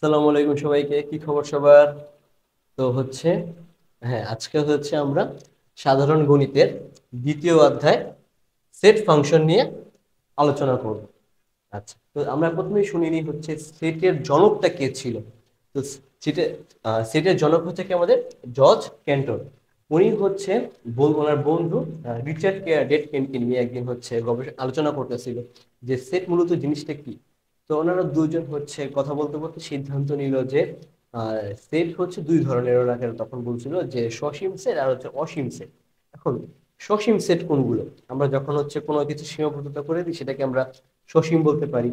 আসসালামু আলাইকুম সবাইকে, কি খবর সবার? তো হচ্ছে হ্যাঁ, আজকে হচ্ছে আমরা সাধারণ গণিতের দ্বিতীয় অধ্যায় সেট ফাংশন নিয়ে আলোচনা করব। আচ্ছা, তো আমরা প্রথমেই শুনিনি হচ্ছে সেটের জনকটা কে ছিল। তো সেটের সেটের জনক হচ্ছে কি আমাদের জর্জ ক্যান্টর। উনি হচ্ছে ওনার বন্ধু রিচার্ড ডেটকেনকে নিয়ে একদিন হচ্ছে গবেষণা আলোচনা করতেছিল যে সেট মূলত জিনিসটা কি। তো ওনারা দুজন হচ্ছে কথা বলতে বলতে সিদ্ধান্ত নিল যে সেট হচ্ছে দুই ধরনের। ওনাকে তখন বলছিল যে সসীম সেট আর হচ্ছে অসীম সেট। এখন সসীম সেট কোনগুলো? আমরা যখন হচ্ছে কোনো কিছু সীমাবদ্ধতা করে দিই সেটাকে আমরা সসীম বলতে পারি।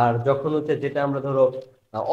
আর যখন হচ্ছে যেটা আমরা ধরো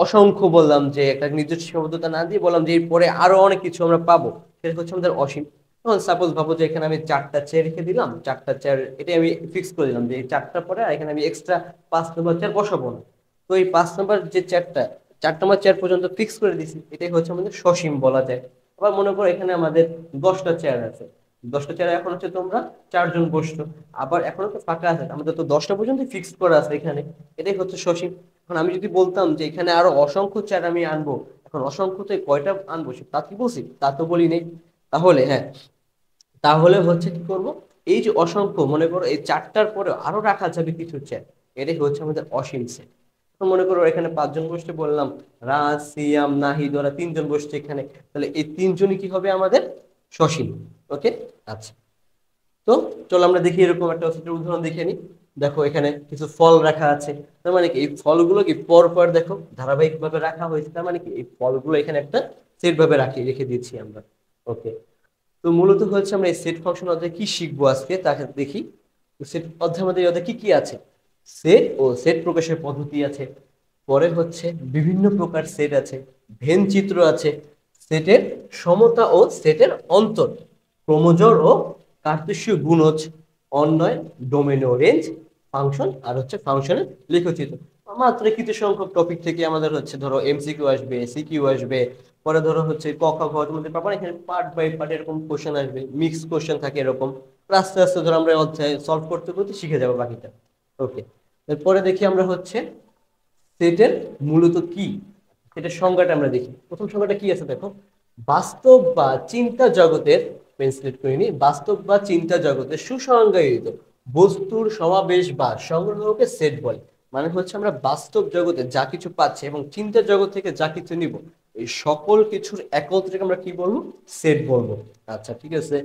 অসংখ্য বললাম, যে একটা নির্দিষ্ট সীমাবদ্ধতা না দিয়ে বললাম যে এরপরে আরো অনেক কিছু আমরা পাবো, সেটা হচ্ছে আমাদের অসীম। এখন সাপোজ ভাবো যে এখানে আমি চারটা চেয়ার রেখে দিলাম, চারটা চেয়ার এটাই আমি ফিক্স করে দিলাম যে এই চারটা পরে আর এখানে আমি এক্সট্রা 5 নম্বর চেয়ার বসাবো না। তো এই 5 নম্বর যে চেয়ারটা, 4 নম্বর চেয়ার পর্যন্ত ফিক্স করে দিছি, এটাই হচ্ছে আমাদের সসীম বলা যায়। আবার মনে করো এখানে আমাদের 10টা চেয়ার আছে, 10টা চেয়ারে এখন হচ্ছে তোমরা 4 জন বসছো, আবার এখনো তো ফাঁকা আছে, আমাদের তো 10টা পর্যন্ত ফিক্স করা আছে এখানে, এটাই হচ্ছে সসীম। এখন আমি যদি বলতাম যে এখানে আরো অসংখ্য চেয়ার আমি আনবো, এখন অসংখ্যতে কয়টা আনবো তা কি বলছি? তা তো বলি নেই। তাহলে হ্যাঁ, তাহলে হচ্ছে কি করব, এই যে অসংখ্য, মনে করো এই চারটার পরে আরো রাখা যাবে কিছু চেয়ার, এটাই হচ্ছে আমাদের অসীম সেট। মনে করো এখানে 5 জন বসতে বললাম, রাজ, সিয়াম, নাহিদ, ওরা 3 জন বসছে এখানে, তাহলে এই 3 জনই কি হবে আমাদের সসীম। ওকে, আচ্ছা। তো চলো আমরা দেখি এরকম একটা ছোট উদাহরণ দেখে নিই। দেখো এখানে কিছু ফল রাখা আছে, তার মানে কি এই ফলগুলো কি পর পর দেখো ধারাবাহিক ভাবে রাখা হয়েছে, তার মানে কি এই ফলগুলো এখানে একটা সেট ভাবে রেখে দিয়েছি আমরা। ওকে, তো মূলত হচ্ছে আমরা এই সেট ফাংশন অধ্যায়ে কি শিখবো আজকে তাকে দেখি। সেট অধ্যায়ের মধ্যে এই অধ্যায়ে কি কি আছে? সেট ও সেট প্রকাশের পদ্ধতি আছে, পরে হচ্ছে বিভিন্ন প্রকার সেট আছে, ভেন চিত্র আছে, সেটের সমতা ও সেটের অন্তর, ক্রমজোড় ও কার্তেশীয় গুণজ, অন্বয়, ডোমেন ও রেঞ্জ, ফাংশন আর হচ্ছে ফাংশনের লেখচিত্র। মাত্র কিছু সংখ্যক টপিক থেকে আমাদের হচ্ছে ধরো এমসিকিউ আসবে, সিকিউ আসবে, পরে ধরো হচ্ছে ক খ গ এর মধ্যে পাবো এখানে পার্ট বাই পার্ট এরকম কোশ্চেন আসবে, মিক্স কোশ্চেন থাকে এরকম। আস্তে আস্তে ধরো আমরা অধ্যায় সলভ করতে করতে শিখে যাবো বাকিটা। ওকে, এরপরে দেখি আমরা হচ্ছে সেটের মূলত কি, সেটার সংজ্ঞাটা আমরা দেখি। প্রথম সংজ্ঞাটা কি আছে দেখো, বাস্তব বা চিন্তা জগতের, পেন্সিলেট করে নি, বাস্তব বা চিন্তা জগতের সুসংজ্ঞায়িত বস্তুর সমাবেশ বা সংগ্রহকে সেট বলে। মানে হচ্ছে আমরা বাস্তব জগতে যা কিছু পাচ্ছি এবং চিন্তা জগৎ থেকে যা কিছু নিব, এই সকল কিছুর একত্রে আমরা কি বলবো? সেট বলবো। আচ্ছা ঠিক আছে।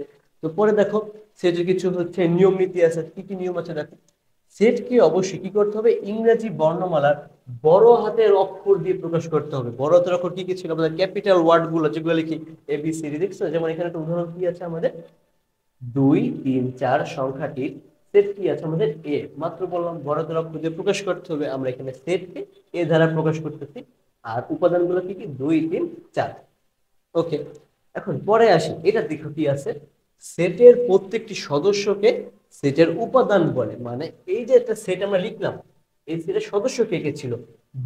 তো পরে দেখো সেটের কিছু হচ্ছে নিয়ম নীতি আছে। কি কি নিয়ম আছে দেখো, সেটকে অবশ্যই কি করতে হবে? ইংরেজি বর্ণমালার বড় হাতের অক্ষর দিয়ে প্রকাশ করতে হবে। বড় হাতের অক্ষর কি কি ছিল আমাদের? ক্যাপিটাল ওয়ার্ড গুলো যেগুলো লিখি এবিসিডি, দেখছো? যেমন এখানে একটা উদাহরণ কি আছে আমাদের, 2 3 4 সংখ্যাটির সেট কি আছে আমাদের? এ। মাত্র বললাম বড় হাতের অক্ষর দিয়ে প্রকাশ করতে হবে, আমরা এখানে সেটকে এ দ্বারা প্রকাশ করতেছি। আর উপাদানগুলো কি কি? 2 3 4। ওকে, এখন পরে আসি, এটা দেখো কি আছে, সেটের প্রত্যেকটি সদস্যকে সেটের উপাদান বলে। মানে এই যে একটা সেট আমরা লিখলাম, এই সেটের সদস্য কে কে ছিল?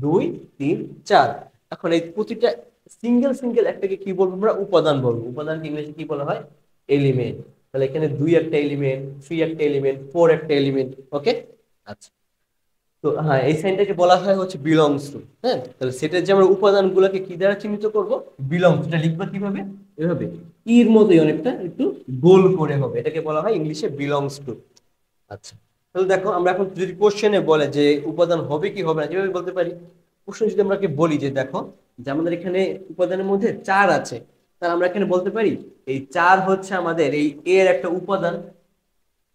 2 3 4। এখন এই প্রতিটা সিঙ্গেল সিঙ্গেল একটাকে কি বলবো? আমরা উপাদান বলবো। উপাদানকে ইংরেজি কি বলা হয়? এলিমেন্ট। তাহলে এখানে 2 একটা এলিমেন্ট, 3 একটা এলিমেন্ট, 4 একটা এলিমেন্ট। ওকে, আচ্ছা। তো হ্যাঁ, এই সাইনটাকে বলা হয় হচ্ছে বিলংস টু। হ্যাঁ, তাহলে সেটার যে আমরা উপাদানগুলোকে কি দ্বারা চিহ্নিত করব? বিলংস, এটা লিখবা কিভাবে? এভাবে, ইর মতোই অনেকটা একটু গোল করে হবে, এটাকে বলা হয় ইংলিশে বিলংস টু। আচ্ছা, তাহলে দেখো আমরা এখন যদি কোশ্চেনে বলে যে উপাদান হবে কি হবে না, কিভাবে বলতে পারি? কোশ্চেন যদি আমরা বলি যে দেখো যে আমাদের এখানে উপাদানের মধ্যে 4 আছে, তাহলে আমরা এখানে বলতে পারি এই 4 হচ্ছে আমাদের এই এর একটা উপাদান।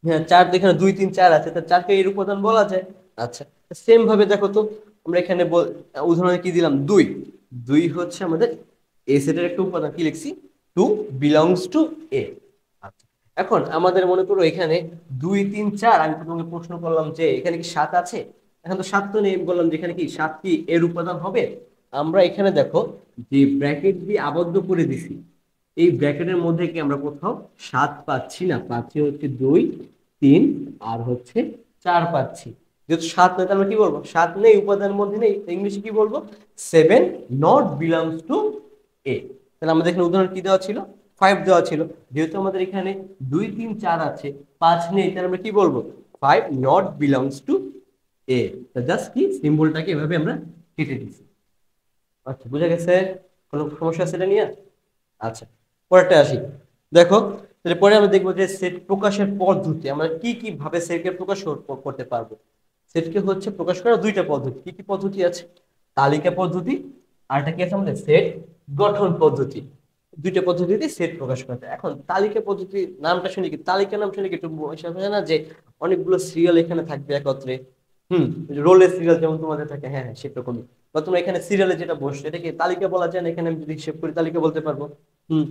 হ্যাঁ, 4 এখানে 2 3 4 আছে, তা 4কে এর উপাদান বলা যায়। আচ্ছা, সেম ভাবে দেখো তো, আমরা এখানে উদাহরণে কি দিলাম? 2। 2 হচ্ছে আমাদের এ সেটের একটা উপাদান, কি লিখছি? 2 বিলংস টু এ। আচ্ছা, এখন আমাদের মনে করো এখানে 2 3 4, আমি তোমাকে প্রশ্ন করলাম যে এখানে কি 7 আছে? এখন তো 7 তো নেই, বললাম যে এখানে কি 7 কি এর উপাদান হবে? আমরা এখানে দেখো যে ব্র্যাকেট দিয়ে আবদ্ধ করে দিছি, এই ব্র্যাকেটের মধ্যে কি আমরা কোথাও 7 পাচ্ছি না, পাচ্ছি হচ্ছে 2 3 আর হচ্ছে 4 পাচ্ছি। যেহেতু 7 নেই, তাহলে আমরা কি বলবো? 7 নেই, উপাদানের মধ্যে নেই, ইংলিশে কি বলবো? 7 নট বিলংস টু এ। তাহলে আমাদের এখানে উদাহরণ কি দেওয়া ছিল? 5 দেওয়া ছিল। যেহেতু আমাদের এখানে 2 3 4 আছে, 5 নেই, তাহলে আমরা কি বলবো? 5 not belongs to A. Just কি সিম্বলটাকে এভাবে আমরা কেটে দিচ্ছি। আচ্ছা, বুঝা গেছে? কোনো সমস্যা আছে এটা নিয়ে? আচ্ছা, পরেরটা আসি। দেখো, তাহলে পরে আমরা দেখবো যে সেট প্রকাশের পদ্ধতি, আমরা কি কি ভাবে সেটকে প্রকাশ করতে পারবো। সেটকে হচ্ছে প্রকাশ করার দুইটা পদ্ধতি। কি কি পদ্ধতি আছে? তালিকা পদ্ধতি, আর একটা কি আছে আমাদের সেট গঠন পদ্ধতি। দুইটা পদ্ধতিতে সেট প্রকাশ করা যায়। এখন তালিকা পদ্ধতি নামটা শুনি কি, তালিকা নাম শুনি কি একটু না যে অনেকগুলো সিরিয়াল এখানে থাকবে একত্রে। রোলের সিরিয়াল যেমন তোমাদের থাকে, হ্যাঁ হ্যাঁ সেরকমই। বা তোমরা এখানে সিরিয়ালে যেটা বসছে এটাকে তালিকা বলা যায় না, এখানে আমি যদি হিসেব করি তালিকা বলতে পারবো। হুম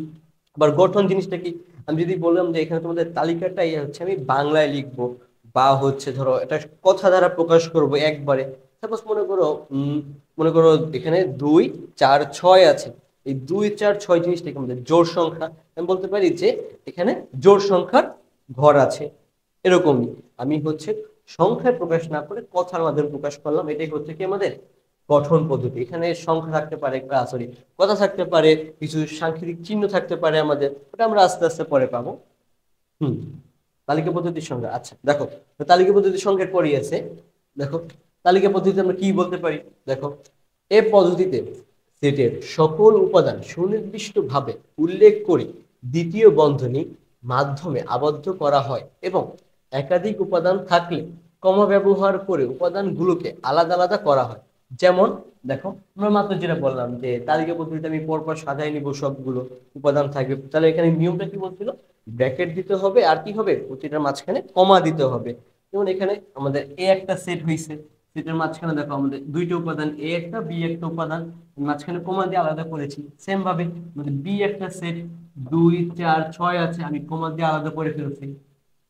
আবার গঠন জিনিসটা কি, আমি যদি বললাম যে এখানে তোমাদের তালিকাটাই হচ্ছে আমি বাংলায় লিখবো, বা হচ্ছে ধরো এটা কথা দ্বারা প্রকাশ করব একবারে। সাপোজ মনে করো এখানে 2 4 6 আছে। এই 2 4 6 জিনিসটাকে আমাদের জোড় সংখ্যা, আমি বলতে পারি যে এখানে জোড় সংখ্যার ঘর আছে। এরকমই আমি হচ্ছে সংখ্যায় প্রকাশ না করে কথার মাধ্যমে প্রকাশ করলাম, এটাই হচ্ছে কি আমাদের গঠন পদ্ধতি। এখানে সংখ্যা থাকতে পারে, সরি, কথা থাকতে পারে, কিছু সাংকেতিক চিহ্ন থাকতে পারে আমাদের, ওটা আমরা আস্তে আস্তে পরে পাবো। হুম তালিকা পদ্ধতির সংজ্ঞা, আচ্ছা দেখো, তো তালিকা পদ্ধতির সংজ্ঞার পরই আছে। দেখো, তালিকা পদ্ধতিতে আমরা কি বলতে পারি। দেখো, এ পদ্ধতিতে সেটের সকল উপাদান সুনির্দিষ্টভাবে উল্লেখ করে দ্বিতীয় বন্ধনী মাধ্যমে আবদ্ধ করা হয়, এবং একাধিক উপাদান থাকলে কমা ব্যবহার করে উপাদানগুলোকে আলাদা আলাদা করা হয়। যেমন দেখো, আমরা মাত্র যেটা বললাম যে তালিকা পদ্ধতিতে আমি পরপর সাজাই নিব সবগুলো উপাদান থাকবে, তাহলে এখানে নিয়মটা কি বলছিল, ব্র্যাকেট দিতে হবে আর কি হবে, প্রতিটার মাঝখানে কমা দিতে হবে। যেমন এখানে আমাদের এ একটা সেট হয়েছে, সেটের মাঝখানে দেখো আমাদের দুইটা উপাদান, এ একটা বি একটা উপাদান, মাঝখানে কমা দিয়ে আলাদা করেছি। সেম ভাবে আমাদের বি একটা সেট 2 4 6 আছে, আমি কমা দিয়ে আলাদা করে ফেলছি।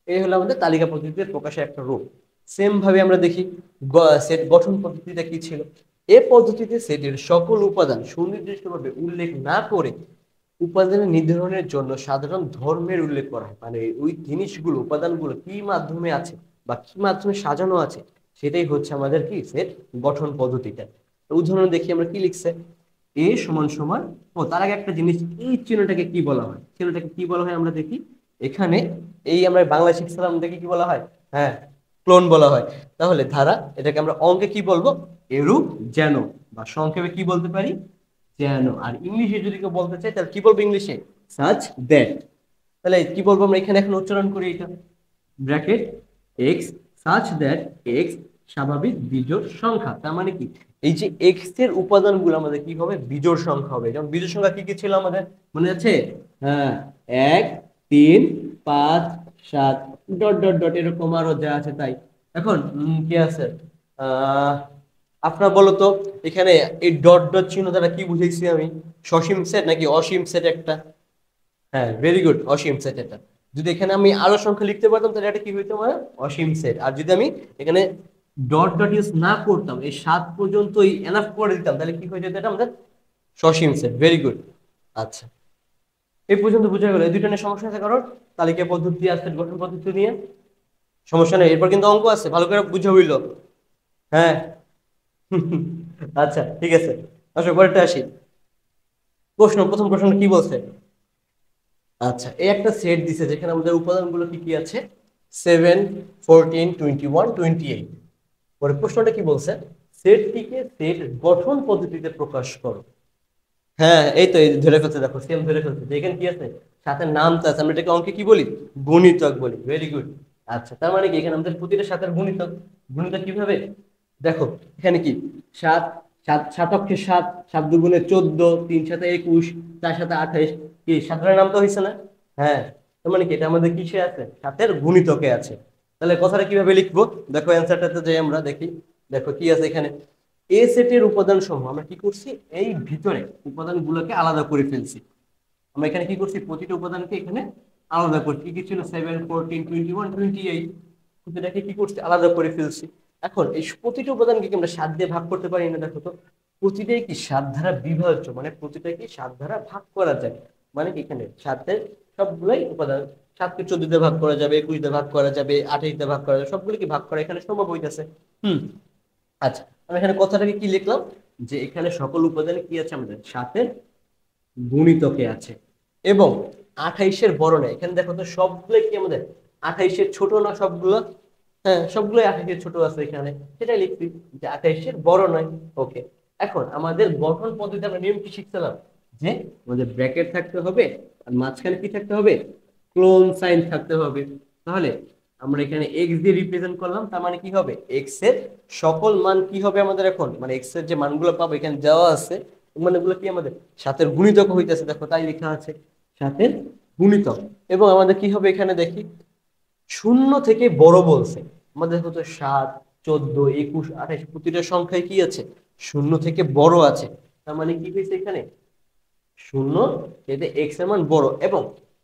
এই হলো আমাদের তালিকা পদ্ধতিতে প্রকাশের একটা রূপ। সেম ভাবে আমরা দেখি সেট গঠন পদ্ধতিটা কি ছিল। এ পদ্ধতিতে সেটের সকল উপাদান সুনির্দিষ্টভাবে উল্লেখ না করে উপাদানের নির্ধারণের জন্য সাধারণ ধর্মের উল্লেখ করা হয়, মানে ওই জিনিসগুলো উপাদানগুলো কি মাধ্যমে আছে বা কি মাধ্যমে সাজানো আছে, সেটাই হচ্ছে আমাদের কি সেট গঠন পদ্ধতিটা। তো উদাহরণ দেখি আমরা কি লিখছে, এ সমান সমান, ও তার আগে একটা জিনিস, এই চিহ্নটাকে কি বলা হয়, চিহ্নটাকে কি বলা হয় আমরা দেখি। এখানে এই আমরা বাংলা শিখছিলাম, দেখি কি বলা হয়, হ্যাঁ ক্লোন বলা হয়। তাহলে ধারা, এটাকে আমরা অঙ্কে কি বলবো, এরূপ যেন, বা সংক্ষেপে কি বলতে পারি, যেন। আর ইংলিশে যদি কেউ বলতে চাই তাহলে কি বলবো ইংলিশে, সাচ দ্যাট। তাহলে কি বলবো আমরা এখানে এখন উচ্চারণ করি এটা, bracket x such that x স্বাভাবিক বিজোড় সংখ্যা। তার মানে কি, এই যে এক্স এর উপাদানগুলো আমাদের কি হবে, বিজোড় সংখ্যা হবে। যেমন বিজোড় সংখ্যা কি কি ছিল আমাদের মনে আছে, হ্যাঁ 1 3 5 7 ডট ডট ডট এরকম আরো যা আছে তাই। এখন কি আছে, আহ আপনার বলো তো, এখানে এই ডট ডট চিহ্ন দ্বারা কি বুঝাইছি আমি, সসীম সেট নাকি অসীম সেট একটা, হ্যাঁ ভেরি গুড, অসীম সেট এটা। যদি এখানে আমি আরো সংখ্যা লিখতে পারতাম তাহলে এটা কি হইতো আমার অসীম সেট। আর যদি আমি এখানে ডট ডট ইউজ না করতাম, এই 7 পর্যন্তই এনাফ করে দিতাম, তাহলে কি হয়ে যেত এটা আমাদের সসীম সেট। Very good. আচ্ছা, এই পর্যন্ত বুঝা গেল, এই দুইটা নিয়ে সমস্যা আছে কারোর, তালিকা পদ্ধতি আর সেট গঠন পদ্ধতি নিয়ে সমস্যা নেই। এরপর কিন্তু অঙ্ক আছে, ভালো করে বুঝা হইলো, হ্যাঁ। আচ্ছা ঠিক আছে, আসো পরেরটা আসি। প্রথম প্রশ্ন কি বলছে, আচ্ছা এই একটা সেট দিছে যেখানে আমাদের উপাদানগুলো কি কি আছে, 7 14 21 28। পরে প্রশ্নটা কি বলছে, সেটটিকে সেট গঠন পদ্ধতিতে প্রকাশ করো। হ্যাঁ এই তো, এই ধরে ফেলছে, দেখো সেম ধরে ফেলছে যে এখানে কি আছে, সাথে নামটা আছে, আমরা এটাকে অঙ্কে কি বলি, গুণিতক বলি। Very good. আচ্ছা, তার মানে কি এখানে আমাদের প্রতিটা সাথের গুণিতক। গুণিতক কিভাবে, দেখো এখানে কি, সাত, সাত অক্ষে সাত, 7 2 গুণে 14, 3 7 21, 4 7 28, কি সাতের নাম তো হয়েছে না, হ্যাঁ। তার মানে কি এটা আমাদের কিসে আছে, সাতের গুণিতকে আছে। তাহলে কথাটা কিভাবে লিখবো, দেখো অ্যান্সারটাতে যাই আমরা দেখি। দেখো কি আছে এখানে, এ সেটের উপাদান সমূহ আমরা কি করছি, এই ভিতরে উপাদানগুলোকে আলাদা করে ফেলছি। আমরা এখানে কি করছি, প্রতিটা উপাদানকে এখানে আলাদা করছি। কি কি ছিল, 7 14 21 28, প্রতিটাকে কি করছি, আলাদা করে ফেলছি। এখন এই প্রতিটা উপাদানকে কি আমরা 7 দিয়ে ভাগ করতে পারি না, দেখো তো, প্রতিটাই কি 7 দ্বারা বিভাজ্য, মানে প্রতিটাই কি 7 দ্বারা ভাগ করা যায়। মানে কি এখানে 7-এর সবগুলাই উপাদান, 7কে 14 দিয়ে ভাগ করা যাবে, 21 দিয়ে ভাগ করা যাবে, 28 দিয়ে ভাগ করা যাবে, সবগুলো কি ভাগ করা এখানে সম্ভব হইতেছে। হুম আচ্ছা, আমি এখানে কথাটাকে কি লিখলাম, যে এখানে সকল উপাদানে কি আছে আমাদের, 7-এর গুণিতকে আছে। এবং 28-এর বড় নয়, এখানে দেখো তো সবগুলো কি আমাদের 28-এর ছোট না সবগুলো, হ্যাঁ সবগুলোই 28-এর ছোট আছে এখানে, সেটাই লিখছি যে 28-এর বড় নয়। ওকে, এখন আমাদের গঠন পদ্ধতি আমরা নিয়ম কি শিখছিলাম, যে আমাদের ব্র্যাকেট থাকতে হবে আর মাঝখানে কি থাকতে হবে, ক্লোন সাইন থাকতে হবে। তাহলে আমরা এখানে এক্স দিয়ে রিপ্রেজেন্ট করলাম, তার মানে কি হবে, এক্স এর সকল মান কি হবে আমাদের, এখন মানে এক্স এর যে মানগুলো পাবো এখানে দেওয়া আছে, মানগুলো কি আমাদের সাথের গুণিতক হইতেছে, দেখো তাই লেখা আছে সাথের গুণিতক। এবং আমাদের কি হবে এখানে দেখি, শূন্য থেকে বড় বলছে, আমাদের হচ্ছে 7, 14, 21, 28 প্রতিটা সংখ্যায় কি আছে, শূন্য থেকে বড় আছে। তার মানে কি হয়েছে এখানে, শূন্য এতে এক্স এর মান বড় এবং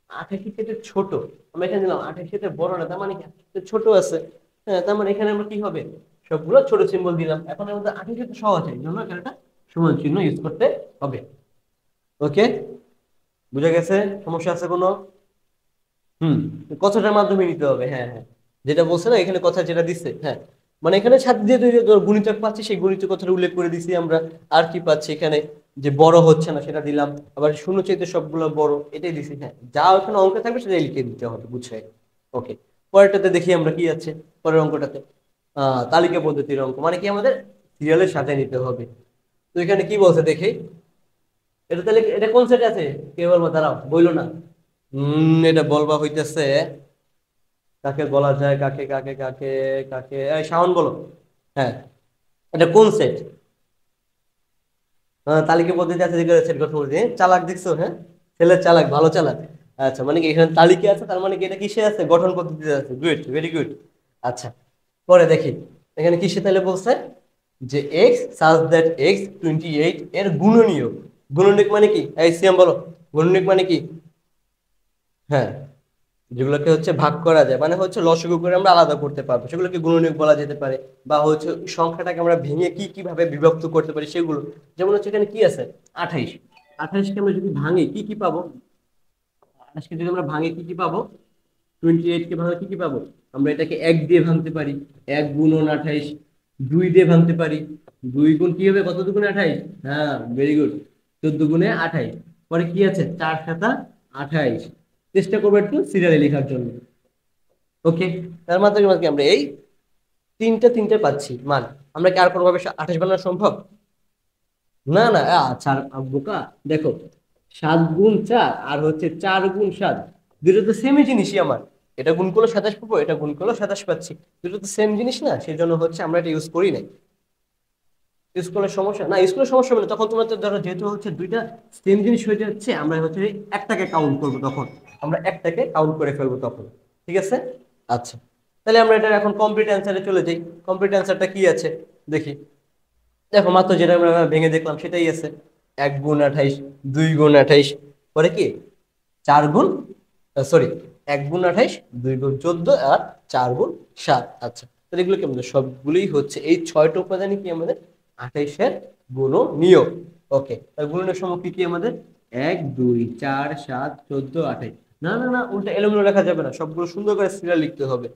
28 থেকে ছোট। আমরা এখানে দিলাম 28 থেকে বড় না, তার মানে কি 28 থেকে ছোট আছে। হ্যাঁ, তার মানে এখানে আমরা কি হবে, সবগুলো ছোট সিম্বল দিলাম। এখন আমাদের 28 থেকে সহজ হয়, এই জন্য এখানে একটা সমান চিহ্ন ইউজ করতে হবে। ওকে, বুঝা গেছে? সমস্যা আছে কোনো? হুম, কথাটার মাধ্যমে নিতে হবে। হ্যাঁ হ্যাঁ, যেটা বলছে না এখানে, কথা যেটা দিচ্ছে, হ্যাঁ মানে এখানে ছাত্র দিয়ে তৈরি গুণিতক পাচ্ছি, সেই গুণিতক কথাটা উল্লেখ করে দিছি আমরা। আর কি পাচ্ছি এখানে, যে বড় হচ্ছে না সেটা দিলাম, আবার শূন্য চাইতে সবগুলো বড়, এটাই দিছি। হ্যাঁ, যা ওখানে অঙ্কে থাকবে সেটাই লিখে দিতে হবে, বুঝছে? ওকে, পরেরটাতে দেখি আমরা কি আছে। পরের অঙ্কটাতে তালিকা পদ্ধতির অঙ্ক, মানে কি আমাদের সিরিয়ালের সাথে নিতে হবে। তো এখানে কি বলছে দেখি, এটা তাহলে এটা কোন সেট আছে, কে বলবো, দাঁড়াও বইলো না। এটা বলবা হইতেছে, কাকে বলা যায়, কাকে কাকে কাকে কাকে, এই শাওন বলো। হ্যাঁ, এটা কোন সেট? তালিকা পদ্ধতি আছে, দেখে সেট করতে বলছি। চালাক দেখছো, হ্যাঁ ছেলে চালাক, ভালো চালাক। আচ্ছা, মানে কি এখানে তালিকা আছে, তার মানে কি এটা কিসে আছে, গঠন পদ্ধতিতে আছে। Good, very good. আচ্ছা, পরে দেখি এখানে কিসে তাহলে বলছে, যে এক্স সাজ দ্যাট এক্স 28 এর গুণনীয়ক। গুণনীয়ক মানে কি, এই সিএম বলো, গুণনীয়ক মানে কি? হ্যাঁ, যেগুলোকে হচ্ছে ভাগ করা যায়, মানে হচ্ছে লসগু করে আমরা আলাদা করতে পারবো, সেগুলোকে গুণনীয়ক বলা যেতে পারে। বা হচ্ছে সংখ্যাটাকে আমরা ভেঙে কি কিভাবে বিভক্ত করতে পারি সেগুলো। যেমন হচ্ছে এখানে কি আছে, 28। 28কে আমরা যদি ভাঙি কি কি পাবো, 28কে যদি আমরা ভাঙি কি কি পাবো, 28কে ভাঙলে কি কি পাবো, আমরা এটাকে 1 দিয়ে ভাঙতে পারি, 1 গুণন 28। 2 দিয়ে ভাঙতে পারি, 2 গুণ কি হবে, কত দুগুণে 28, হ্যাঁ ভেরি গুড, 14 গুণে 28। পরে কি আছে, 4 সাতা 28। চেষ্টা করবো একটু সিরিয়ালে লেখার জন্য। ওকে, তার মাধ্যমে কি আমরা এই তিনটা তিনটে পাচ্ছি মান। আমরা কি আর কোনোভাবে 28 বানানো সম্ভব? না না, আচ্ছা বোকা, দেখো 7 গুণ 4 আর হচ্ছে 4 গুণ 7, দুটো তো সেমই জিনিসই আমার। এটা গুণ করলে 27 পাবো, এটা গুণ করলে 27 পাচ্ছি। দুটো তো সেম জিনিস না, সেই জন্য হচ্ছে আমরা এটা ইউজ করি নাই। স্কুলের সমস্যা না, স্কুলের সমস্যা হবে না, তখন তোমার তো ধরো যেহেতু হচ্ছে দুইটা সেম জিনিস হয়ে যাচ্ছে, আমরা হচ্ছে একটাকে কাউন্ট করবো, তখন আমরা একটাকে কাউন্ট করে ফেলবো তখন। ঠিক আছে? আচ্ছা, তাহলে আমরা এটা এখন কমপ্লিট অ্যান্সারে চলে যাই। কমপ্লিট অ্যান্সারটা কি আছে দেখি। দেখো মাত্র যেটা আমরা ভেঙে দেখলাম সেটাই আছে, 1 গুণ 28, 2 গুণ 28, পরে কি 4 গুণ, সরি, 1 গুণ 28, 2 গুণ 14, আর 4 গুণ 7। আচ্ছা, তাহলে এগুলো কি আমাদের সবগুলোই হচ্ছে এই 6টা উপাদানই কি আমাদের 28-এর গুণনীয়ক। ওকে, তাহলে গুণনের সময় কি কি আমাদের, 1 2 4 7 14 28। না না না, উল্টা এলোমেলো লেখা যাবে না, সবগুলো সুন্দর করে সিরিয়াল লিখতে হবে।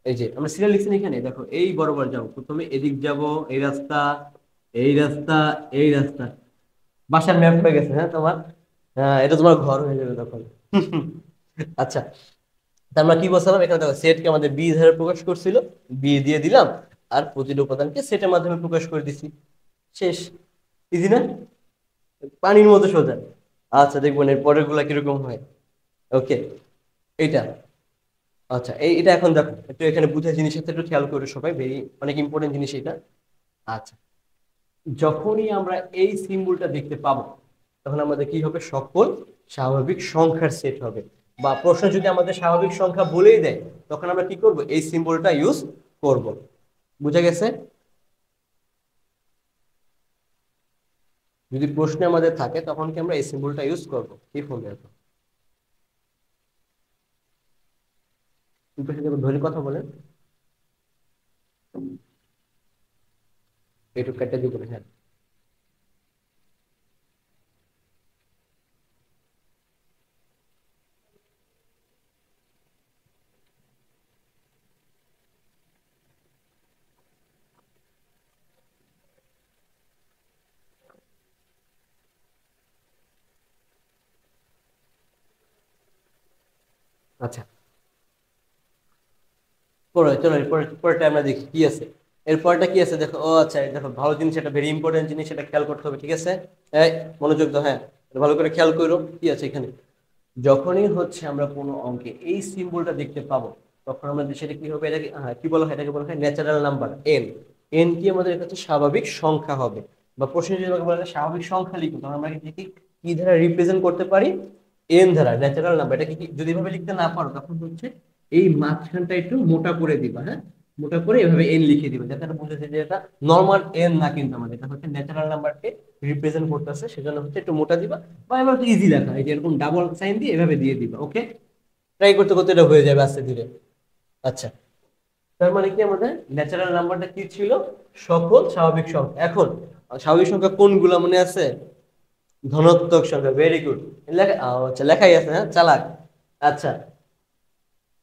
এই যে আমরা সিরিয়াল লিখছি না এখানে, দেখো এই বরাবর যাবো, প্রথমে এদিক যাব, এই রাস্তা, এই রাস্তা, এই রাস্তা। বাসার ম্যাপ হয়ে গেছে, হ্যাঁ তোমার, হ্যাঁ এটা তোমার ঘর হয়ে যাবে তখন। আচ্ছা, তা আমরা কি বলছিলাম, এখানে দেখো সেটকে আমাদের বি ধারে প্রকাশ করছিল, বি দিয়ে দিলাম, আর প্রতিটা উপাদানকে সেটের মাধ্যমে প্রকাশ করে দিছি। শেষ, ইজি না? পানির মতো সোজা। আচ্ছা, দেখবো এর পরের গুলা কিরকম হয়। ওকে, এইটা, আচ্ছা এটা এখন দেখো একটু, এখানে বুঝে জিনিসের সাথে একটু খেয়াল করে সবাই, ভেরি অনেক ইম্পর্টেন্ট জিনিস এটা। আচ্ছা, যখনই আমরা এই সিম্বলটা দেখতে পাবো, তখন আমাদের কি হবে, সকল স্বাভাবিক সংখ্যার সেট হবে। বা প্রশ্ন যদি আমাদের স্বাভাবিক সংখ্যা বলেই দেয়, তখন আমরা কি করব, এই সিম্বলটা ইউজ করব। বুঝা গেছে? যদি প্রশ্নে আমাদের থাকে তখন কি আমরা এই সিম্বলটা ইউজ করব। কি ফোন দেখো, ধরে কথা বলেন, একটু কেটে দিব, হ্যাঁ। আচ্ছা, পরে চলো পরেরটা আমরা দেখি কি আছে। এরপরটা কি আছে দেখো, ও আচ্ছা দেখো ভালো জিনিস, এটা ভেরি ইম্পর্টেন্ট জিনিস, এটা খেয়াল করতে হবে, ঠিক আছে? এই মনোযোগ দাও, হ্যাঁ এটা ভালো করে খেয়াল করো কি আছে এখানে। যখনই হচ্ছে আমরা কোনো অঙ্কে এই সিম্বলটা দেখতে পাবো, তখন আমাদের সেটা কি হবে, এটাকে কি বলা হয়, এটাকে বলা হয় ন্যাচারাল নাম্বার এন। এন কি আমাদের কাছে স্বাভাবিক সংখ্যা হবে, বা প্রশ্নে যদি আমাকে বলা হয় স্বাভাবিক সংখ্যা লিখো, তখন আমরা কি কি দ্বারা রিপ্রেজেন্ট করতে পারি, এন দ্বারা, ন্যাচারাল নাম্বার। এটা কি যদি এভাবে লিখতে না পারো, তখন হচ্ছে এই মাঝখানটা একটু মোটা করে দিবা, হ্যাঁ মোটা করে এভাবে এন লিখে দিবা, যাতে এটা বুঝেছে যে এটা নর্মাল এন না, কিন্তু আমাদের এটা হচ্ছে ন্যাচারাল নাম্বারকে রিপ্রেজেন্ট করতেছে, সেজন্য হচ্ছে একটু মোটা দিবা। বা এবার তো ইজি লেখা, এই যে এরকম ডাবল সাইন দিয়ে এভাবে দিয়ে দিবা, ওকে? ট্রাই করতে করতে এটা হয়ে যাবে আস্তে ধীরে। আচ্ছা, তার মানে কি আমাদের ন্যাচারাল নাম্বারটা কি ছিল, সকল স্বাভাবিক সংখ্যা। এখন স্বাভাবিক সংখ্যা কোনগুলো মনে আছে? ধনাত্মক সংখ্যা, ভেরি গুড। লেখা আচ্ছা লেখাই আছে, হ্যাঁ চালাক। আচ্ছা,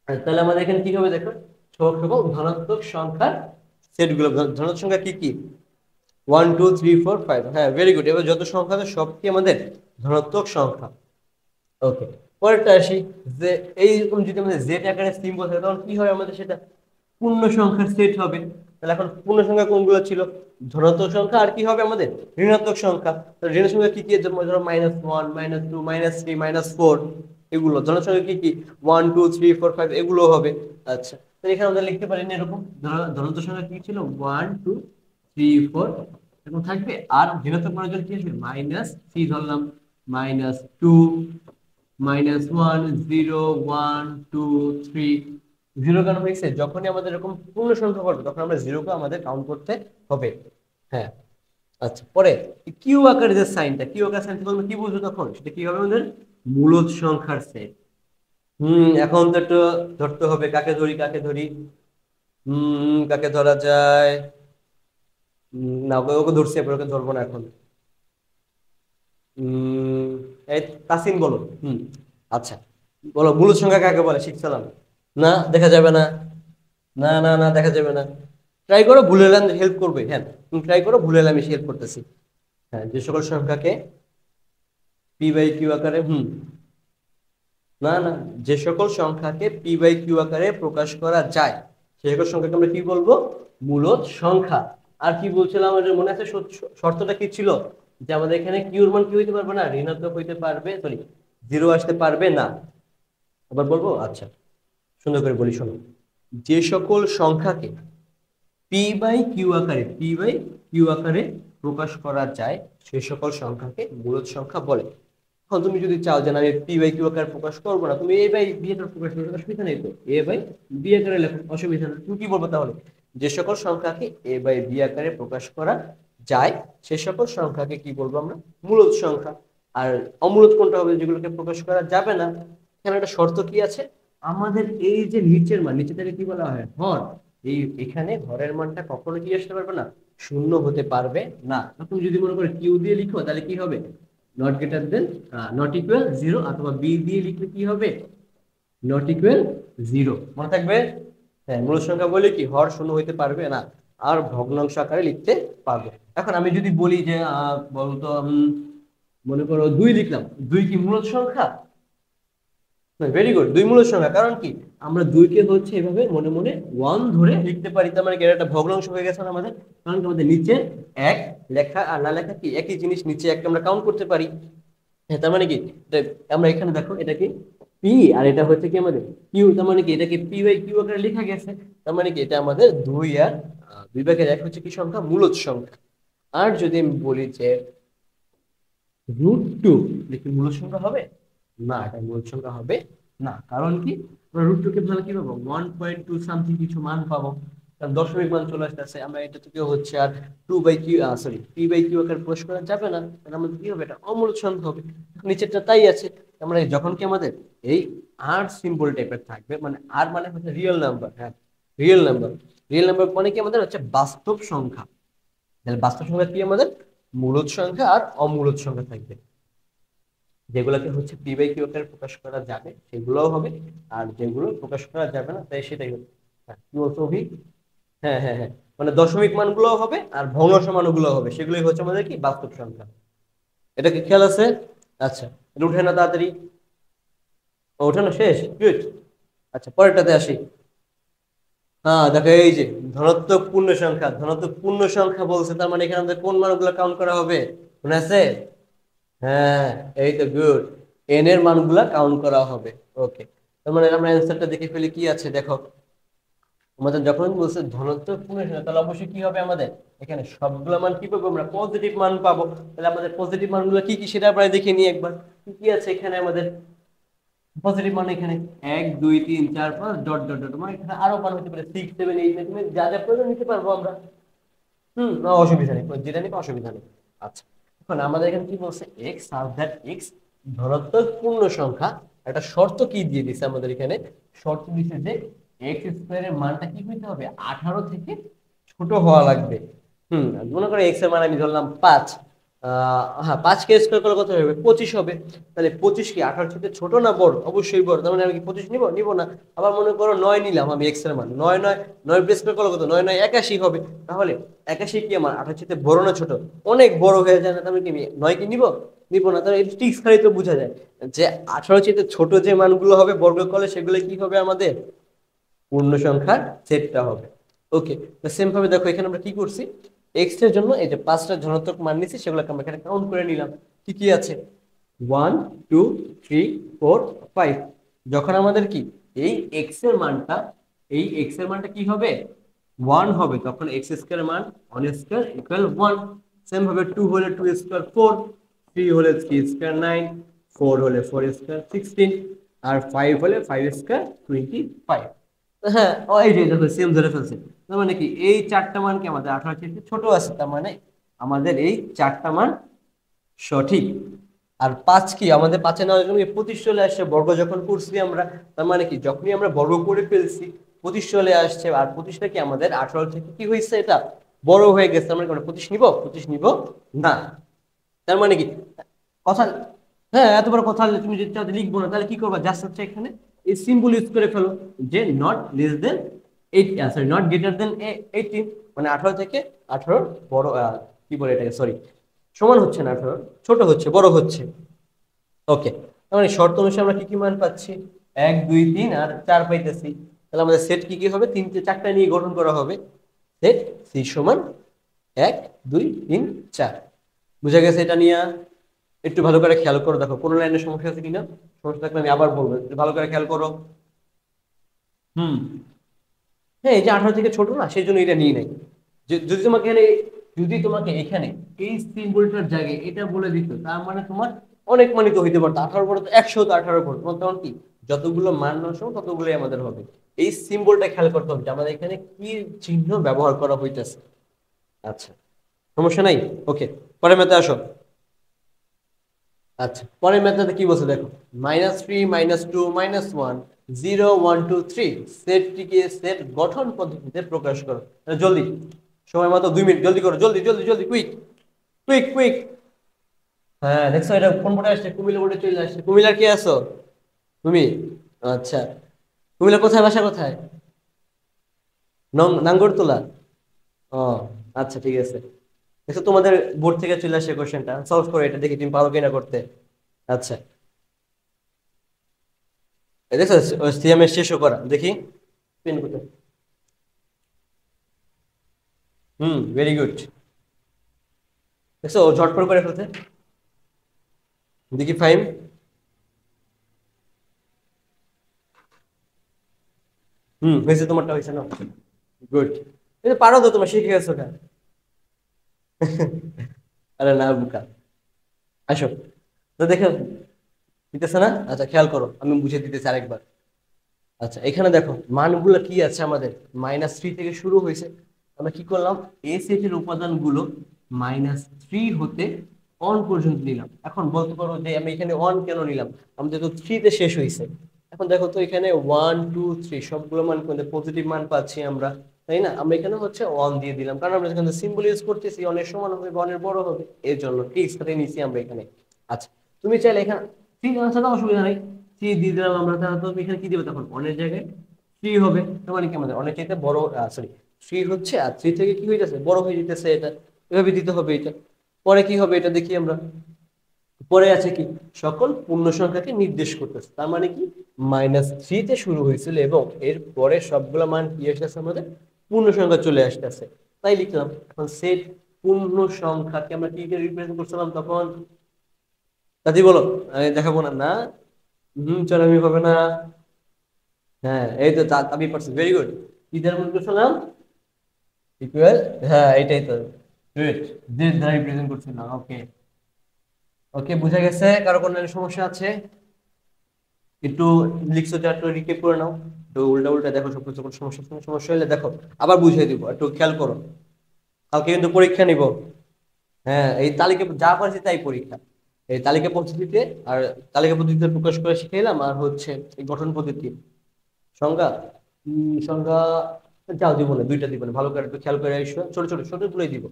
তাহলে আমাদের এখানে কি হবে দেখো, সকল ধনাত্মক সংখ্যার সেটগুলো। ধনাত্মক সংখ্যা কি কি? 1 2 3 4 5, হ্যাঁ ভেরি গুড। এবার যত সংখ্যা আছে সব কি আমাদের ধনাত্মক সংখ্যা। ওকে, পরেরটা আসি, যে এইরকম যদি আমাদের জেড আকারে সিম্বল থাকে, তখন কি হয় আমাদের সেটা পূর্ণ সংখ্যার সেট হবে। তাহলে এখন পূর্ণ সংখ্যা কোনগুলো ছিল? ধনাত্মক সংখ্যা, আর কি হবে আমাদের ঋণাত্মক সংখ্যা। তো ঋণাত্মক সংখ্যা কি কি? যেমন ধরো -1 -2 -3 -4, এগুলো ধনাত্মক সংখ্যা কি কি? 1 2 3 4 5, এগুলো হবে। আচ্ছা, তো এখানে আমরা লিখতে পারি না এরকম, ধনাত্মক সংখ্যা কি ছিল 1 2 3 4 এরকম থাকবে, আর ঋণাত্মক মানের জন্য কি আসবে -3 ধরলাম, -2 -1 0 1 2 3। জিরো কেন হয়েছে? যখনই আমাদের এরকম পূর্ণ সংখ্যা করবে, তখন আমরা জিরোকে আমাদের কাউন্ট করতে হবে। হ্যাঁ, আচ্ছা পরে কিউ আকারের যে সাইনটা, কিউ আকার সাইন থেকে আমরা কি বুঝবো তখন, সেটা কি হবে আমাদের মূলদ সংখ্যার সেট। এখন তো একটু ধরতে হবে, কাকে ধরি কাকে ধরি। কাকে ধরা যায়? না, ওকে ওকে ধরছি, এবার ওকে ধরবো না এখন। উম এই তাসিন বলো। আচ্ছা, বলো মূলদ সংখ্যা কাকে বলে, শিখছিলাম। না, দেখা যাবে না। না না না, দেখা যাবে না। ট্রাই করো, ভুলে এলাম হেল্প করবে, হ্যাঁ তুমি ট্রাই করো, ভুলে এলাম আমি হেল্প করতেছি। হ্যাঁ, যে সকল সংখ্যাকে পি বাই কিউ আকারে, না না, যে সকল সংখ্যাকে পি বাই কিউ আকারে প্রকাশ করা যায়, সে সকল সংখ্যাকে আমরা কি বলবো, মূলদ সংখ্যা। আর কি বলছিলাম আমাদের মনে আছে, শর্তটা কি ছিল, যে আমাদের এখানে কিউর মান কি হইতে পারবে না, ঋণাত্মক হইতে পারবে, সরি জিরো আসতে পারবে না। আবার বলবো, আচ্ছা সুন্দর করে বলি শোনো, যে সকল সংখ্যাকে পি বাই কিউ আকারে প্রকাশ করা যায়, সে সকল সংখ্যাকে মূলদ সংখ্যা বলে। এখন তুমি যদি চাও যে না, আমি পি বাই কিউ আকারে প্রকাশ করবো না, তুমি এ বাই বি আকারে প্রকাশ করবে, অসুবিধা নেই তো, এ বাই বি আকারে লেখো, অসুবিধা নেই। তুমি কি বলবো তাহলে, যে সকল সংখ্যাকে এ বাই বি আকারে প্রকাশ করা যায়, সে সকল সংখ্যাকে কি বলবো আমরা, মূলদ সংখ্যা। আর অমূলদ কোনটা হবে, যেগুলোকে প্রকাশ করা যাবে না। এখানে একটা শর্ত কি আছে, আমাদের এই যে নিচের মান, নিচে থেকে কি বলা হয়, হর, এই এখানে হরের মানটা কখনো কি আসতে পারবে না, শূন্য হতে পারবে না। তুমি যদি মনে করো কিউ দিয়ে লিখো, তাহলে কি হবে, not greater than, not equal zero, অথবা বি দিয়ে লিখলে কি হবে, নট ইকুয়াল জিরো, মনে থাকবে। হ্যাঁ, মূল সংখ্যা বলে কি হর শূন্য হইতে পারবে না, আর ভগ্নাংশ আকারে লিখতে পারবে। এখন আমি যদি বলি যে বলতো মনে করো 2 লিখলাম, 2 কি মূল সংখ্যা? ভেরি গুড, 2 মূল সংখ্যা। কারণ কি, আমরা 2 কে হচ্ছে এভাবে মনে মনে 1 ধরে লিখতে পারি, তার মানে কি এটা একটা ভগ্নাংশ হয়ে গেছে না আমাদের। কারণ কি, আমাদের নিচে 1 লেখা আর না লেখা কি একই জিনিস, নিচে 1 আমরা কাউন্ট করতে পারি। হ্যাঁ, তার মানে কি, আমরা এখানে দেখো এটা কি পি, আর এটা হচ্ছে কি আমাদের কিউ, তার মানে কি এটাকে পি বাই কিউ আকারে লেখা গেছে। তার মানে কি এটা আমাদের 2 আর 2 ভাগের 1 হচ্ছে কি সংখ্যা, মূলদ সংখ্যা। আর যদি আমি বলি যে √2, দেখি মূল সংখ্যা হবে না, এটা মূল সংখ্যা হবে না। কারণ কি, আমরা √2 কে ভালো কি পাবো, 1.2 সামথিং কিছু মান পাবো, কারণ দশমিক মান চলে আসতেছে। আমরা এটা থেকে হচ্ছে আর two by Q, sorry P by Q আকারে প্রকাশ করা যাবে না, তাহলে আমাদের কি হবে, এটা অমূল সংখ্যা হবে। নিচেরটা তাই আছে। আমরা যখন কি আমাদের এই আর সিম্বল টাইপের থাকবে, মানে আর মানে হচ্ছে রিয়েল নাম্বার, হ্যাঁ রিয়েল নাম্বার। রিয়েল নাম্বার মানে কি আমাদের হচ্ছে বাস্তব সংখ্যা। তাহলে বাস্তব সংখ্যা কি আমাদের, মূলদ সংখ্যা আর অমূলদ সংখ্যা থাকবে। যেগুলোকে হচ্ছে পি বাই কিউ আকারে প্রকাশ করা যাবে সেগুলোও হবে, আর যেগুলো প্রকাশ করা যাবে না তাই সেটাই হবে। কি বলছো অভি? হ্যাঁ হ্যাঁ হ্যাঁ, মানে দশমিক মানগুলোও হবে আর ভগ্নাংশ মানগুলো হবে, সেগুলোই হচ্ছে আমাদের কি বাস্তব সংখ্যা। এটা কি খেয়াল আছে? আচ্ছা, এটা উঠে না তাড়াতাড়ি। ও, ওঠানো শেষ, গুড। আচ্ছা, পরেরটাতে আসি। হ্যাঁ দেখো এই যে ধনাত্মক পূর্ণ সংখ্যা, ধনাত্মক পূর্ণ সংখ্যা বলছে, তার মানে এখানে আমাদের কোন মানগুলো কাউন্ট করা হবে? মনে আছে? হ্যাঁ, এই তো গুড, এন এর মানগুলা কাউন্ট করা হবে। ওকে, তার মানে আমরা অ্যান্সারটা দেখে ফেলি কি আছে দেখো। আমাদের যখন বলছে ধনাত্মক পূর্ণ সংখ্যা, তাহলে অবশ্যই কি হবে আমাদের এখানে সবগুলো মান কি পাবো? আমরা পজিটিভ মান পাবো। তাহলে আমাদের পজিটিভ মানগুলো কি কি সেটা আমরা দেখে নিই একবার। কি কি আছে এখানে আমাদের পজিটিভ মান? এখানে 1 2 3 4 5 ডট ডট ডট, মানে এখানে আরো মান হতে পারে 6 7 8 9, যা যা প্রয়োজন নিতে পারবো আমরা। না অসুবিধা নেই, যেটা নিবে অসুবিধা নেই। আচ্ছা, এখন আমাদের এখানে কি বলছে? এক্স সাজ দ্যাট এক্স ধনাত্মক পূর্ণ সংখ্যা। একটা শর্ত কি দিয়ে দিছে আমাদের এখানে? শর্ত দিছে যে এক্স স্কোয়ারের মানটা কি হইতে হবে? 18 থেকে ছোট হওয়া লাগবে। মনে করো এক্স এর মান আমি ধরলাম 5। হ্যাঁ, 5 কে স্কোয়ার করলে কত হবে? 25 হবে। তাহলে 25 কি 18 থেকে ছোট না বড়? অবশ্যই বড়। তার মানে আমি কি 25 নিব? নিব না। আবার মনে করো 9 নিলাম আমি এক্স এর মান, 9 9 9 স্কোয়ার করলে কত? 9 9 81 হবে। তাহলে 81 কি আমার 18 থেকে বড় না ছোট? অনেক বড় হয়ে যায় না? তাহলে কি আমি 9 কি নিব? নিব না। তাহলে এই ট্রিক্স খালি তো বোঝা যায় যে 18 চেয়ে ছোট যে মানগুলো হবে বর্গ করলে সেগুলো কি হবে আমাদের? পূর্ণ সংখ্যার সেটটা হবে। ওকে, তো সেম ভাবে দেখো এখানে আমরা কি করছি? এক্স এর জন্য এই যে 5টা ধনাত্মক মান নিছি, সেগুলোকে আমরা এখানে কাউন্ট করে নিলাম। কি কি আছে? 1 2 3 4 5। যখন আমাদের কি এই এক্স এর মানটা, এই এক্স এর মানটা কি হবে? 1 হবে, তখন এক্স স্কয়ার মান 1 স্কয়ার ইকুয়াল 1। সেম ভাবে 2 হলে 2 স্কয়ার 4, 3 হলে 3 স্কয়ার 9, 4 হলে 4 স্কয়ার 16, আর 5 হলে 5 স্কয়ার 25। হ্যাঁ, ও এই যে দেখো সেম ধরে ফেলছে। তার মানে কি এই চারটা মান কি আমাদের 18 থেকে ছোট আছে, তার মানে আমাদের এই চারটা মান সঠিক। আর 5 কি আমাদের 5-এ নেওয়ার জন্য 25 চলে আসছে বর্গ যখন করছি আমরা। তার মানে কি যখনই আমরা বর্গ করে ফেলছি 25 চলে আসছে, আর 25টা কি আমাদের 18 থেকে কি হয়েছে? এটা বড় হয়ে গেছে। আমরা 25 নিব? 25 নিব না। তার মানে কি কথা, হ্যাঁ এত বড় কথা তুমি যদি চাও লিখবো না, তাহলে কি করবা? জাস্ট হচ্ছে এখানে এই সিম্বল ইউজ করে ফেলো যে not less than 8, sorry not greater than 18, মানে 18 থেকে 18 বড়, কি বলে এটাকে, সরি সমান হচ্ছে না 18, ছোট হচ্ছে, বড় হচ্ছে। ওকে, তার মানে শর্ত অনুসারে আমরা কি কি মান পাচ্ছি? 1 2 3 আর 4 পাইতেছি। তাহলে আমাদের সেট কি কি হবে? 4টা নিয়ে গঠন করা হবে। সেট সি সমান 1 2 3 4। বুঝা গেছে এটা নিয়ে? একটু ভালো করে খেয়াল করো, দেখো কোনো লাইনের সমস্যা আছে কিনা। সমস্যা থাকলে আমি আবার বলবো, একটু ভালো করে খেয়াল করো। হুম হ্যাঁ, এই যে 18 থেকে ছোট না, সেই জন্য এটা নিয়ে নাই। যদি তোমাকে এখানে, যদি তোমাকে এখানে এই সিম্বলটার জায়গায় এটা বলে দিত, তার মানে তোমার অনেক মানিত হইতে পারতো। 18 পরে তো 100, তো 18 পরে তোমার তখন কি যতগুলো মান নষ্ট ততগুলোই আমাদের হবে। এই সিম্বলটা খেয়াল করতে হবে যে আমাদের এখানে কি চিহ্ন ব্যবহার করা হইতেছে। আচ্ছা, সমস্যা নাই। ওকে, পরে মেতে আসো। আচ্ছা, পরের মেথডে কি বলছে দেখো। -3 -2 -1 0 1 2 3 সেটটিকে সেট গঠন পদ্ধতিতে প্রকাশ করো। জলদি, সময় মাত্র 2 মিনিট, জলদি করো, জলদি জলদি জলদি, কুইক কুইক কুইক। হ্যাঁ দেখছো এটা কোন বোর্ডে আসছে? কুমিল্লা বোর্ডে চলে আসছে। কুমিল্লা কে আছো তুমি? আচ্ছা, কুমিল্লা কোথায়, বাসা কোথায়? নাঙ্গরতলা। ও আচ্ছা, ঠিক আছে। দেখো তোমাদের বোর্ড থেকে চলে আসছে, কোশ্চেনটা সলভ করো, এটা দেখি তুমি পারো কিনা করতে। আচ্ছা, এই দেখছো সিএম এর শেষও করা, দেখি পেন কোথায়। Very good. দেখছো ও ঝটপট করে ফেলতে। দেখি ফাইম। হয়েছে, তোমারটা হয়েছে না? গুড। কিন্তু পারো তো, তোমার শিখে গেছো কেন? আরে না বুকা, আসো। তো দেখো দিতেছে না? আচ্ছা খেয়াল করো, আমি বুঝে দিতেছি আরেকবার। আচ্ছা, এখানে দেখো মানগুলো কি আছে আমাদের। -3 থেকে শুরু হয়েছে। আমরা কি করলাম? এ সেটের উপাদানগুলো -3 হতে 1 পর্যন্ত নিলাম। এখন বলতে পারো যে আমি এখানে 1 কেন নিলাম? আমাদের তো 3 তে শেষ হয়েছে। এখন দেখো তো এখানে 1 2 3 সবগুলো মান কিন্তু পজিটিভ মান পাচ্ছি আমরা, তাই না? আমরা এখানে হচ্ছে 1 দিয়ে দিলাম, কারণ আমরা এখানে সিম্বল ইউজ করতেছি, অনেক সমান হবে, অনেক বড় হবে, এর জন্য ঠিক সাথে নিছি আমরা এখানে। আচ্ছা, তুমি চাইলে এখানে 3 আনসার অসুবিধা নাই, 3 দিয়ে দিলাম আমরা। তাহলে তো এখানে কি দেবে তখন? অনেক জায়গায় 3 হবে। তার মানে কি আমাদের অনেক চাইতে বড়, সরি 3 হচ্ছে, আর 3 থেকে কি হয়ে যাচ্ছে? বড় হয়ে যেতেছে এটা। এভাবে দিতে হবে এটা। পরে কি হবে এটা দেখি আমরা। পরে আছে কি সকল পূর্ণ সংখ্যাকে নির্দেশ করতেছে, তার মানে কি -3 শুরু হয়েছিল এবং এর পরে সবগুলো মান কি আসতেছে আমাদের পূর্ণ সংখ্যা চলে আসতেছে, তাই লিখলাম। এখন সেট পূর্ণ সংখ্যাকে আমরা কি দিয়ে রিপ্রেজেন্ট করছিলাম তখন? দাদি বলো, আমি দেখাবো না না। চলো আমি হবে না। হ্যাঁ এই তো আমি পারছি, ভেরি গুড। কি দ্বারা মনে করছিলাম? ইকুয়াল, হ্যাঁ এটাই তো, গুড। দিস দ্বারা রিপ্রেজেন্ট করছিলাম। ওকে ওকে, বুঝা গেছে? কারো কোনো সমস্যা আছে? একটু লিখছো যা, একটু রিকেপ করে নাও, একটু উল্টা উল্টা দেখো সব কিছু। কোনো সমস্যা, কোনো সমস্যা হলে দেখো, আবার বুঝিয়ে দিব, একটু খেয়াল করো। কালকে কিন্তু পরীক্ষা নিব। হ্যাঁ এই তালিকা যা পারছি তাই পরীক্ষা। এই তালিকা পদ্ধতিতে, আর তালিকা পদ্ধতিতে প্রকাশ করে শিখাইলাম, আর হচ্ছে এই গঠন পদ্ধতি সংজ্ঞা, সংজ্ঞা যাও দিব না, দুইটা দিব না, ভালো করে একটু খেয়াল করে এসো, ছোট ছোট ছোট গুলোই দিব,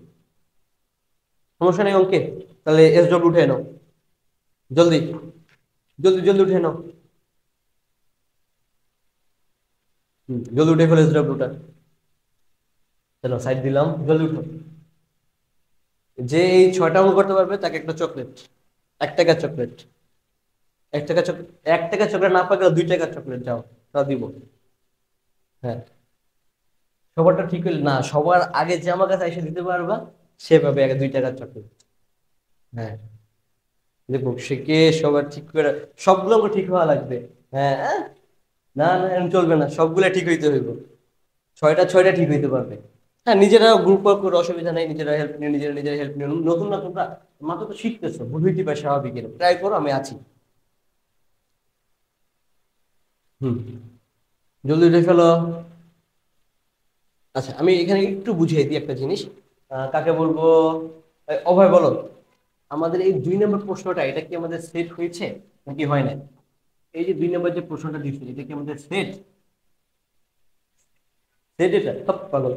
সমস্যা নেই অঙ্কে। তাহলে এস ডব্লিউ উঠে নাও, জলদি জলদি জলদি উঠে নাও। জলদি উঠে ফেলো এস ডব্লিউটা। চলো সাইড দিলাম, জলদি উঠো। যে এই 6টা অঙ্ক করতে পারবে তাকে একটা চকলেট, 1 টাকার চকলেট। 1 টাকা চকলেট, 1 টাকার চকলেট না পাকলে 2 টাকার চকলেট, যাও তা দিব। হ্যাঁ সবারটা ঠিক হইল না, সবার আগে যে আমার কাছে এসে দিতে পারবা সে পাবে আগে 2 টাকার চকলেট। হ্যাঁ দেখো সে কে, সবার ঠিক করে সবগুলো অঙ্ক ঠিক হওয়া লাগবে। হ্যাঁ না না এরকম চলবে না, সবগুলা ঠিক হইতে হইব। 6টা 6টা ঠিক হইতে পারবে। হ্যাঁ নিজেরা গ্রুপ ওয়ার্ক করে অসুবিধা নেই, নিজেরা হেল্প নিয়ে, নিজেরা নিজেরা হেল্প নিয়ে, নতুন না তোমরা মাত্র তো শিখতেছো, ভুল হইতে পারে, স্বাভাবিক, ট্রাই করো, আমি আছি। হুম জলদি উঠে ফেলো। আচ্ছা আমি এখানে একটু বুঝিয়ে দিই একটা জিনিস, কাকে বলবো? অভয় বলো, আমাদের এই 2 নম্বর প্রশ্নটা, এটা কি আমাদের সেট হয়েছে নাকি হয় না? এই যে 2 নম্বর যে প্রশ্নটা দিচ্ছে, এটা কি আমাদের সেট? সেট এটা সব পাগল।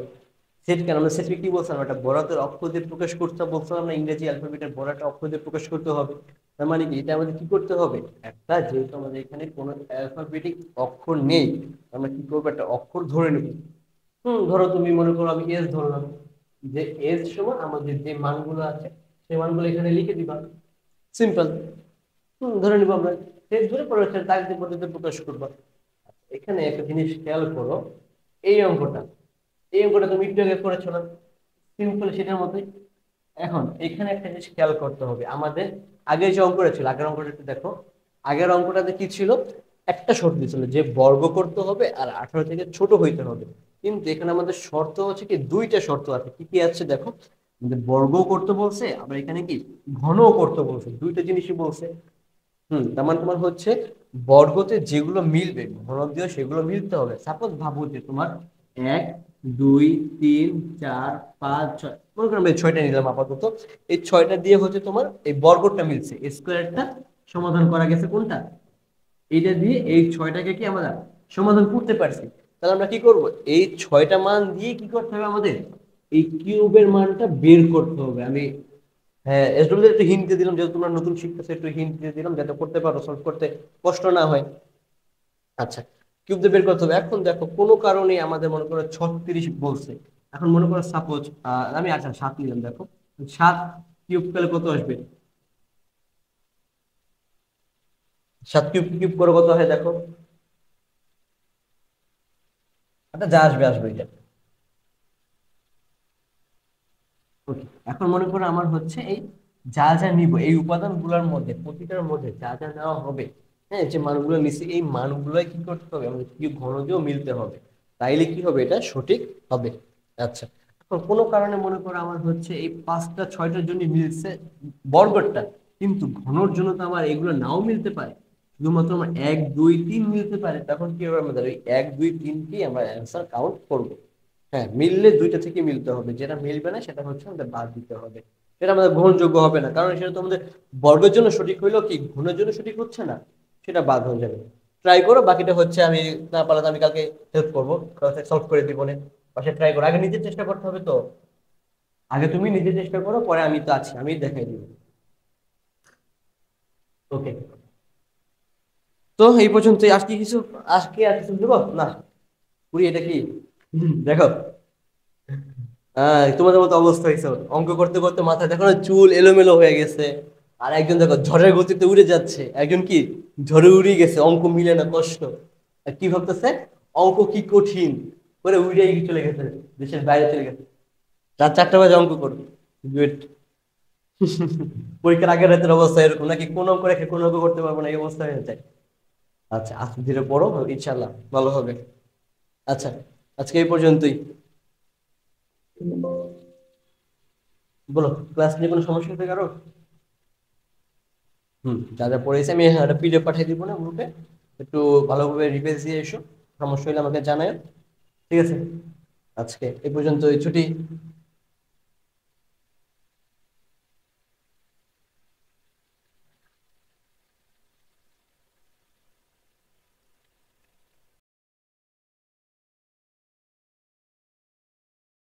সেট কেন, আমরা সেটকে কি বলছিলাম, একটা বড়াতের অক্ষর দিয়ে প্রকাশ করতে বলছিলাম না, ইংরেজি অ্যালফাবেটের বড়াটা অক্ষর দিয়ে প্রকাশ করতে হবে। তার মানে কি, এটা আমাদের কি করতে হবে, একটা যেহেতু আমাদের এখানে কোনো অ্যালফাবেটিক অক্ষর নেই, আমরা কি করবো, একটা অক্ষর ধরে নেব। ধরো তুমি মনে করো আমি এস ধরলাম, যে এস সমান আমাদের যে মানগুলো আছে সেই মানগুলো এখানে লিখে দিবা, সিম্পল। ধরে নিবো আমরা, সেট ধরে পরে হচ্ছে তার যে পদ্ধতিতে প্রকাশ করবো। এখানে একটা জিনিস খেয়াল করো, এই অঙ্কটা, এই অঙ্কটা তুমি একটু আগে করেছো না, সিম্পল সেটার মতোই। এখন এখানে একটা জিনিস খেয়াল করতে হবে আমাদের, আগের যে অঙ্কটা ছিল, আগের অঙ্কটা একটু দেখো। আগের অঙ্কটাতে কি ছিল, একটা শর্ত ছিল যে বর্গ করতে হবে আর 18 থেকে ছোট হইতে হবে। কিন্তু এখানে আমাদের শর্ত হচ্ছে কি, দুইটা শর্ত আছে, কি কি আছে দেখো। আমাদের বর্গ করতে বলছে, আবার এখানে কি ঘনও করতে বলছে, দুইটা জিনিসই বলছে। তার মানে তোমার হচ্ছে বর্গতে যেগুলো মিলবে ঘন দিয়ে সেগুলো মিলতে হবে। সাপোজ ভাবো যে তোমার 1 2 3 4 5 6, মনে করো আমি 6টা নিলাম আপাতত। এই 6টা দিয়ে হচ্ছে তোমার এই বর্গটা মিলছে, স্কোয়ারটা সমাধান করা গেছে কোনটা, এইটা দিয়ে এই 6টাকে কি আমরা সমাধান করতে পারছি। তাহলে আমরা কি করব, এই 6টা মান দিয়ে কি করতে হবে আমাদের, এই কিউবের মানটা বের করতে হবে। আমি হ্যাঁ এসডব্লিউ একটু হিন্ট দিয়ে দিলাম, যেহেতু তোমরা নতুন শিখতেছো একটু হিন্ট দিয়ে দিলাম যাতে করতে পারো, সলভ করতে কষ্ট না হয়। আচ্ছা কিউব দিয়ে বের করতে হবে। এখন দেখো কোনো কারণে আমাদের মনে করো 36 বলছে, এখন মনে করো সাপোজ আমি আচ্ছা 7 নিলাম, দেখো 7 কিউব করলে কত আসবে, 7 কিউব কিউব করে কত হয় দেখো। আচ্ছা যা আসবে আসবে এটা। ওকে এখন মনে করো আমার হচ্ছে এই যা যা নিব এই উপাদানগুলোর মধ্যে প্রতিটার মধ্যে যা যা নেওয়া হবে, হ্যাঁ যে মানগুলো নিছি এই মানগুলো কি করতে হবে, আমাদের কি ঘনকেও মিলতে হবে, তাইলে কি হবে, এটা সঠিক হবে। আচ্ছা এখন কোনো কারণে মনে করো আমার হচ্ছে এই 5টা 6টার জন্য মিলছে বর্গটা, কিন্তু ঘনর জন্য তো আমার এগুলো নাও মিলতে পারে, শুধুমাত্র আমার 1 2 3 মিলতে পারে, তখন কি হবে, আমাদের ওই 1 2 3 আমরা অ্যান্সার কাউন্ট করবো। হ্যাঁ মিললে দুইটা থেকে মিলতে হবে, যেটা মিলবে না সেটা হচ্ছে আমাদের বাদ দিতে হবে, সেটা আমাদের গ্রহণযোগ্য হবে না, কারণ সেটা তো আমাদের বর্গের জন্য সঠিক হইলো, কি ঘনের জন্য সঠিক হচ্ছে না, সেটা বাদ হয়ে যাবে। ট্রাই করো, বাকিটা হচ্ছে আমি না পারলে তো আমি কালকে হেল্প করবো, সলভ করে দিব না, পাশে ট্রাই করো, আগে নিজের চেষ্টা করতে হবে তো, আগে তুমি নিজে চেষ্টা করো, পরে আমি তো আছি, আমি দেখাই দিব। ওকে তো এই পর্যন্ত, আজকে কিছু, আজকে আর কিছু দেবো না, পুরি এটা কি দেখো, তোমাদের মতো অবস্থা হয়েছে, অঙ্ক করতে করতে মাথায় দেখো না চুল এলোমেলো হয়ে গেছে, আর একজন দেখো ঝড়ের গতিতে উড়ে যাচ্ছে, একজন কি ঝড়ে উড়ে গেছে, অঙ্ক মিলে না, কষ্ট। আর কি ভাবতেছে, অঙ্ক কি কঠিন, করে উড়ে চলে গেছে, দেশের বাইরে চলে গেছে, রাত 4টা বাজে অঙ্ক করবে। গুড। পরীক্ষার আগের রাতের অবস্থা এরকম নাকি, কোন অঙ্ক রেখে কোন অঙ্ক করতে পারবো না, এই অবস্থা হয়ে যায়। আচ্ছা, আস্তে ধীরে পড়ো, ইনশাল্লাহ ভালো হবে। আচ্ছা, আজকে এই পর্যন্তই। বলো, ক্লাস নিয়ে কোনো সমস্যা হতে কারো? যা যা পড়েছি আমি একটা পিডিএফ পাঠিয়ে দিব না গ্রুপে, একটু ভালোভাবে রিভাইজ দিয়ে এসো, সমস্যা হলে আমাকে জানাও। ঠিক আছে, আজকে এই পর্যন্ত, ছুটি।